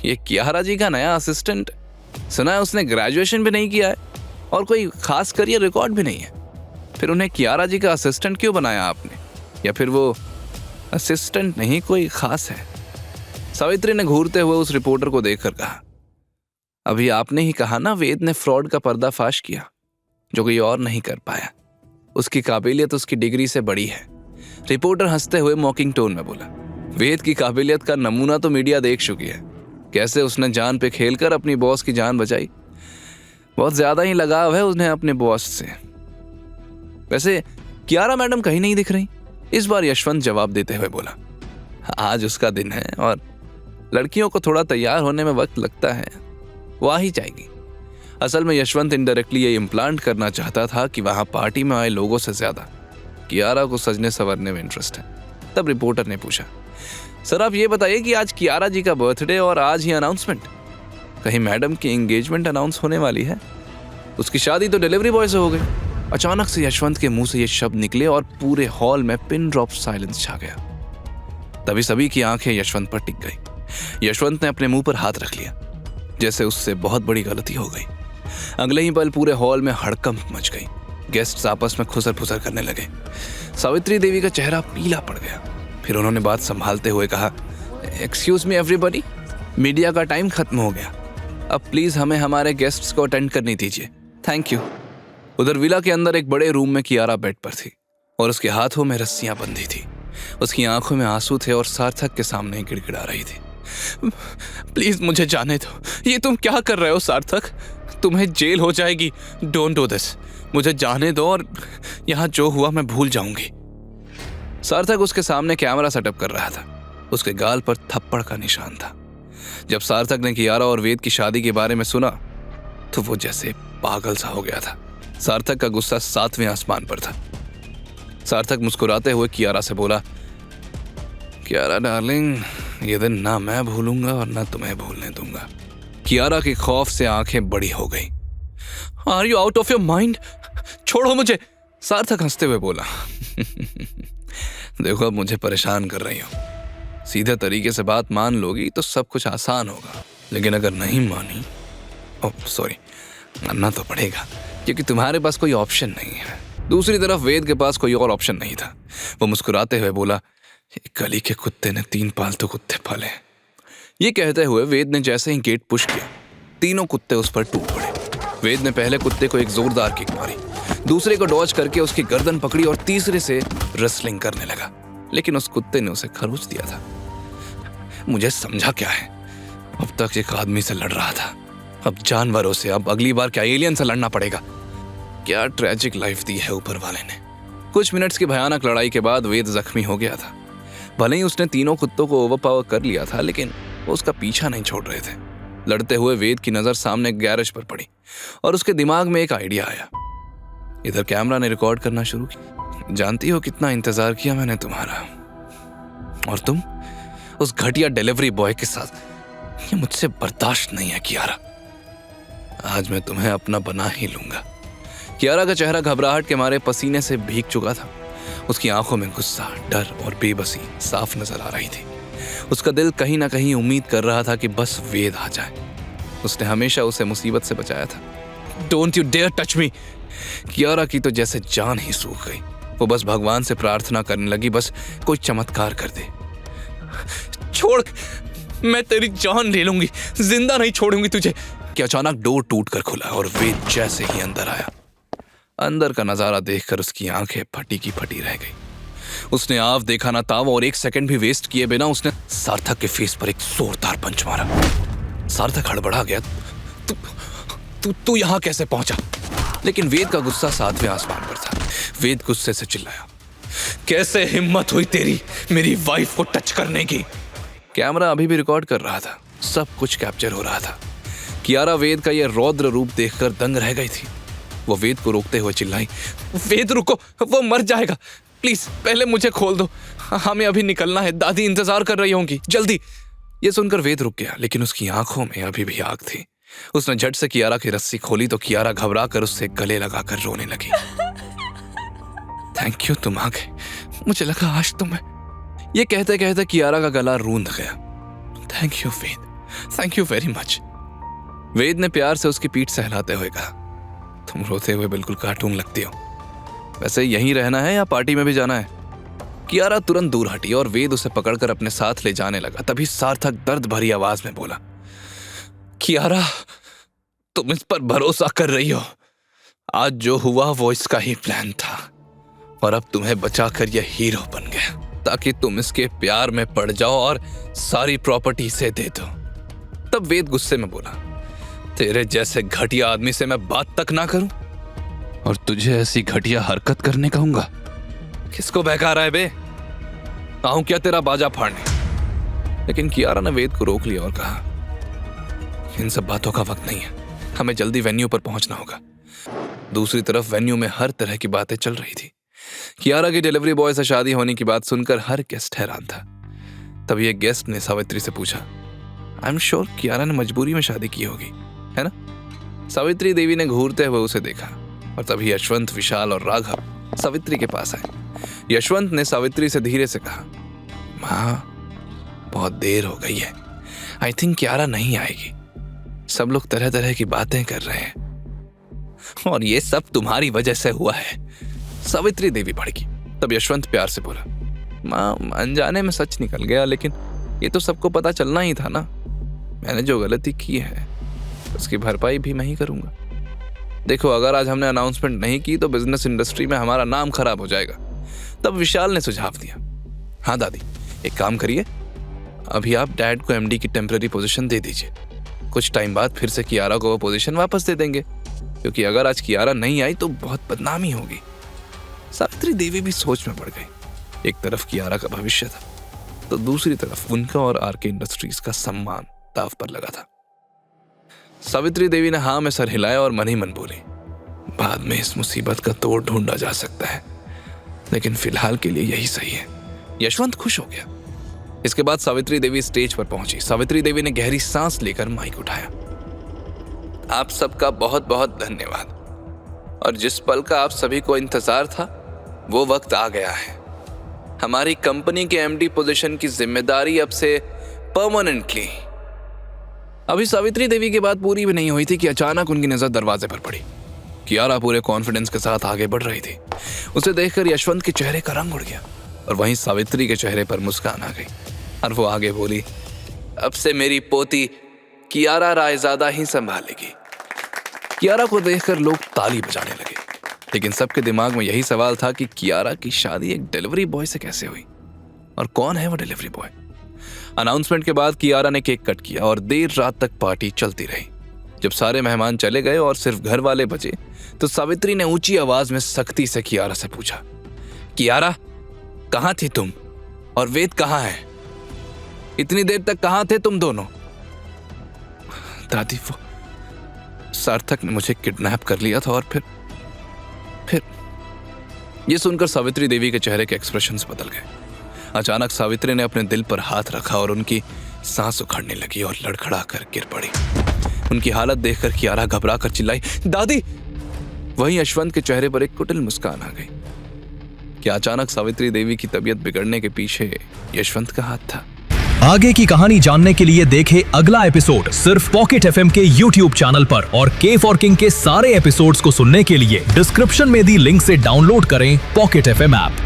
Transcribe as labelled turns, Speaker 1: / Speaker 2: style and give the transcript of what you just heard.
Speaker 1: ये कियारा जी का नया असिस्टेंट, सुना है उसने ग्रेजुएशन भी नहीं किया है और कोई खास करियर रिकॉर्ड भी नहीं है। फिर उन्हें कियारा जी का असिस्टेंट क्यों बनाया आपने? या फिर वो असिस्टेंट नहीं कोई खास है? सावित्री ने घूरते हुए उस रिपोर्टर को देखकर कहा, अभी आपने ही कहा ना वेद ने फ्रॉड का पर्दाफाश किया जो कोई और नहीं कर पाया। उसकी काबिलियत उसकी डिग्री से बड़ी है। रिपोर्टर हंसते हुए मॉकिंग टोन में बोला, वेद की काबिलियत का नमूना तो मीडिया देख चुकी है। कैसे उसने जान पे खेलकर अपनी बॉस की जान बचाई। बहुत ज्यादा ही लगाव है उन्हें अपने बॉस से। वैसे कियारा मैडम कहीं नहीं दिख रही। इस बार यशवंत जवाब देते हुए बोला, आज उसका दिन है और लड़कियों को थोड़ा तैयार होने में वक्त लगता है, वो आ ही जाएगी। असल में यशवंत इनडायरेक्टली ये इम्प्लांट करना चाहता था कि वहां पार्टी में आए लोगों से ज्यादा कियारा को सजने संवरने में इंटरेस्ट है। तब रिपोर्टर ने पूछा, सर आप ये बताइए कि आज कियारा जी का बर्थडे और आज ही अनाउंसमेंट, कहीं मैडम की एंगेजमेंट अनाउंस होने वाली है? उसकी शादी तो डिलीवरी बॉय से हो गई। अचानक से यशवंत के मुंह से ये शब्द निकले और पूरे हॉल में पिन ड्रॉप साइलेंस छा गया। तभी सभी की आंखें यशवंत पर टिक गई। यशवंत ने अपने मुंह पर हाथ रख लिया, जैसे उससे बहुत बड़ी गलती हो गई। अगले ही पल पूरे हॉल में हड़कंप मच गई। गेस्ट्स आपस में खुसर फुसर करने लगे। सावित्री देवी का चेहरा पीला पड़ गया। फिर उन्होंने बात संभालते हुए कहा, एक्सक्यूज मी एवरीबॉडी, मीडिया का टाइम खत्म हो गया। अब प्लीज हमें हमारे गेस्ट्स को अटेंड करने दीजिए, थैंक यू। उधर विला के अंदर एक बड़े रूम में कियारा बेड पर थी और उसके हाथों में रस्सियां बंधी थी। उसकी आंखों में आंसू थे और सार्थक के सामने गिड़गिड़ा रही थी। प्लीज मुझे जाने दो, ये तुम क्या कर रहे हो सार्थक? तुम्हें जेल हो जाएगी। डोंट डू दिस, मुझे जाने दो और यहाँ जो हुआ मैं भूल जाऊंगी। सार्थक उसके सामने कैमरा सेटअप कर रहा था। उसके गाल पर थप्पड़ का निशान था। जब सार्थक ने कियारा और वेद की शादी के बारे में सुना तो वो जैसे पागल सा हो गया था। सार्थक का गुस्सा 7वें आसमान पर था। सार्थक मुस्कुराते हुए कियारा से बोला, कियारा डार्लिंग, ये दिन ना मैं भूलूंगा और ना तुम्हें भूलने दूंगा। कियारा की खौफ से आंखें बड़ी हो गई। Are you out of your mind? छोड़ो मुझे, सार्थक हंसते हुए बोला। देखो अब मुझे परेशान कर रही हो। सीधे तरीके से बात मान लोगी तो सब कुछ आसान होगा, लेकिन अगर नहीं मानी, ओह सॉरी, मानना तो पड़ेगा क्योंकि तुम्हारे पास कोई ऑप्शन नहीं है। दूसरी तरफ वेद के पास कोई और ऑप्शन नहीं था। वो मुस्कुराते हुए बोला, गली के कुत्ते ने 3 पालतू कुत्ते पाले। ये कहते हुए वेद ने जैसे ही गेट पुश किया, तीनों कुत्ते उस पर टूट पड़े। वेद ने पहले कुत्ते को एक जोरदार किक मारी, दूसरे को डॉज करके उसकी गर्दन पकड़ी और तीसरे से रेसलिंग करने लगा, लेकिन उस कुत्ते ने उसे खरोच दिया था। मुझे समझा क्या है, अब तक एक आदमी से लड़ रहा था, अब जानवरों से, अब अगली बार क्या एलियन से लड़ना पड़ेगा। क्या ट्रेजिक लाइफ दी है ऊपर वाले ने। कुछ मिनट्स की भयानक लड़ाई के बाद वेद जख्मी हो गया था। भले ही उसने तीनों कुत्तों को ओवरपावर कर लिया था, लेकिन वो उसका पीछा नहीं छोड़ रहे थे। लड़ते हुए वेद की नजर सामने गैरेज पर पड़ी और उसके दिमाग में एक आइडिया आया। इधर कैमरा ने रिकॉर्ड करना शुरू किया। जानती हो कितना इंतजार किया मैंने तुम्हारा, और तुम उस घटिया डिलीवरी बॉय के साथ। ये मुझसे बर्दाश्त नहीं है कियारा, आज मैं तुम्हें अपना बना ही लूंगा। कियारा का चेहरा घबराहट के मारे पसीने से भीग चुका था। उसकी आंखों में गुस्सा, डर और बेबसी साफ नजर आ रही थी। उसका दिल कहीं ना कहीं उम्मीद कर रहा था कि बस वेद आ जाए। उसने हमेशा उसे मुसीबत से बचाया था। Don't you dare touch me. Kiara की तो जैसे जान ही सूख गई। वो बस भगवान से प्रार्थना करने लगी, बस कोई चमत्कार कर दे। छोड़, मैं तेरी जान ले लूंगी, जिंदा नहीं छोड़ूंगी तुझे। कि अचानक डोर टूटकर खुला और वेद जैसे ही अंदर आया, अंदर का नजारा देखकर उसकी आंखें फटी की फटी रह गई। उसने आव देखा ना ताव और 1 सेकंड भी वेस्ट किए बिना उसने सार्थक के फेस पर एक जोरदार पंच मारा। सार्थक हड़बड़ा गया। तू यहां कैसे पहुंचा? लेकिन वेद का गुस्सा 7वें आसमान पर था। वेद गुस्से से चिल्लाया, कैसे हिम्मत हुई तेरी मेरी वाइफ को टच करने की? कैमरा अभी भी रिकॉर्ड कर रहा था, सब कुछ कैप्चर हो रहा था। कियारा वेद का यह रौद्र रूप देखकर दंग रह गई थी। वो वेद को रोकते हुए चिल्लाई, वेद रुको, वो मर जाएगा, प्लीज पहले मुझे खोल दो, हमें अभी निकलना है, दादी इंतजार कर रही होंगी, जल्दी। ये सुनकर वेद रुक गया, लेकिन उसकी आंखों में अभी भी आग थी। उसने झट से कियारा की रस्सी खोली तो कियारा घबरा कर उससे गले लगाकर रोने लगी। थैंक यू, तुम आ गए, मुझे लगा आज तुम्हें। ये कहते कहते कियारा का गला रूंध गया। Thank you Ved, thank you very much. Ved ने प्यार से उसकी पीठ सहलाते हुए कहा, तुम रोते हुए बिल्कुल कार्टून लगती हो। वैसे यहीं रहना है या पार्टी में भी जाना है? कियारा तुरंत दूर हटी और वेद उसे पकड़कर अपने साथ ले जाने लगा। तभी सार्थक दर्द भरी आवाज में बोला, कियारा, तुम इस पर भरोसा कर रही हो। आज जो हुआ वो इसका ही प्लान था और अब तुम्हें बचाकर यह हीरो बन गया ताकि तुम इसके प्यार में पड़ जाओ और सारी प्रॉपर्टी से दे दो। तब वेद गुस्से में बोला, तेरे जैसे घटिया आदमी से मैं बात तक ना करूं और तुझे ऐसी घटिया हरकत करने कहूंगा? किसको बहका रहा है बे? आऊं क्या तेरा बाजा फाड़ने? लेकिन कियारा ने वेद को रोक लिया और कहा, इन सब बातों का वक्त नहीं है, हमें जल्दी वेन्यू पर पहुंचना होगा। दूसरी तरफ वेन्यू में हर तरह की बातें चल रही थी। कियारा की डिलीवरी बॉय से शादी होने की बात सुनकर हर गेस्ट हैरान था। तभी एक गेस्ट ने सावित्री से पूछा, आई एम श्योर कियारा ने मजबूरी में शादी की होगी, है ना? सावित्री देवी ने घूरते हुए उसे देखा और तभी यशवंत, विशाल और राघव सावित्री के पास आए। यशवंत ने सावित्री से धीरे से कहा, माँ, बहुत देर हो गई है, आई थिंक कियारा नहीं आएगी। सब लोग तरह तरह की बातें कर रहे हैं और ये सब तुम्हारी वजह से हुआ है। सावित्री देवी भड़की। तब यशवंत प्यार से बोला, माँ, अनजाने में सच निकल गया, लेकिन ये तो सबको पता चलना ही था ना। मैंने जो गलती की है उसकी भरपाई भी मैं ही करूंगा। देखो, अगर आज हमने अनाउंसमेंट नहीं की तो बिजनेस इंडस्ट्री में हमारा नाम खराब हो जाएगा। तब विशाल ने सुझाव दिया, हाँ दादी, एक काम करिए, अभी आप डैड को एमडी की टेम्पररी पोजीशन दे दीजिए। कुछ टाइम बाद फिर से कियारा को वो पोजीशन वापस दे देंगे, क्योंकि अगर आज कियारा नहीं आई तो बहुत बदनामी होगी। सावित्री देवी भी सोच में पड़ गई। एक तरफ कियारा का भविष्य था तो दूसरी तरफ उनका और आरके इंडस्ट्रीज का सम्मान दांव पर लगा था। सावित्री देवी ने हाँ में सर हिलाया और मन ही मन बोली, बाद में इस मुसीबत का तोड़ ढूंढा जा सकता है, लेकिन फिलहाल के लिए यही सही है। यशवंत खुश हो गया। इसके बाद सावित्री देवी स्टेज पर पहुंची। सावित्री देवी ने गहरी सांस लेकर माइक उठाया, आप सबका बहुत बहुत धन्यवाद, और जिस पल का आप सभी को इंतजार था वो वक्त आ गया है। हमारी कंपनी के एमडी पोजीशन की जिम्मेदारी अब से परमानेंटली। अभी सावित्री देवी की बात पूरी भी नहीं हुई थी कि अचानक उनकी नजर दरवाजे पर पड़ी। कियारा पूरे कॉन्फिडेंस के साथ आगे बढ़ रही थी। उसे देखकर यशवंत के चेहरे का रंग उड़ गया और वहीं सावित्री के चेहरे पर मुस्कान आ गई और वो आगे बोली, अब से मेरी पोती कियारा रायजादा ही संभालेगी। कियारा को देखकर लोग ताली बजाने लगे, लेकिन सबके दिमाग में यही सवाल था कि कियारा की शादी एक डिलीवरी बॉय से कैसे हुई और कौन है वो डिलीवरी बॉय। अनाउंसमेंट के बाद कियारा ने केक कट किया और देर रात तक पार्टी चलती रही। जब सारे मेहमान चले गए और सिर्फ घर वाले बचे तो सावित्री ने ऊंची आवाज में सख्ती से कियारा से पूछा, कियारा, कहाँ थी तुम और वेद कहाँ है? इतनी देर तक कहाँ थे तुम दोनों? दादी, वो सार्थक ने मुझे किडनैप कर लिया था और फिर ये सुनकर सावित्री देवी के चेहरे के एक्सप्रेशंस बदल गए। अचानक सावित्री ने अपने दिल पर हाथ रखा और उनकी सांस उखड़ने लगी और लड़खड़ा कर गिर पड़ी। उनकी हालत देखकर कियारा घबरा कर चिल्लाई, दादी। वहीं यशवंत के चेहरे पर एक कुटिल मुस्कान आ गई। क्या अचानक सावित्री देवी की तबीयत बिगड़ने के पीछे यशवंत का हाथ था?
Speaker 2: आगे की कहानी जानने के लिए देखें अगला एपिसोड सिर्फ पॉकेट एफएम के YouTube चैनल पर, और के फॉर किंग के सारे एपिसोड्स को सुनने के लिए डिस्क्रिप्शन में दी लिंक से डाउनलोड करें पॉकेट एफएम ऐप।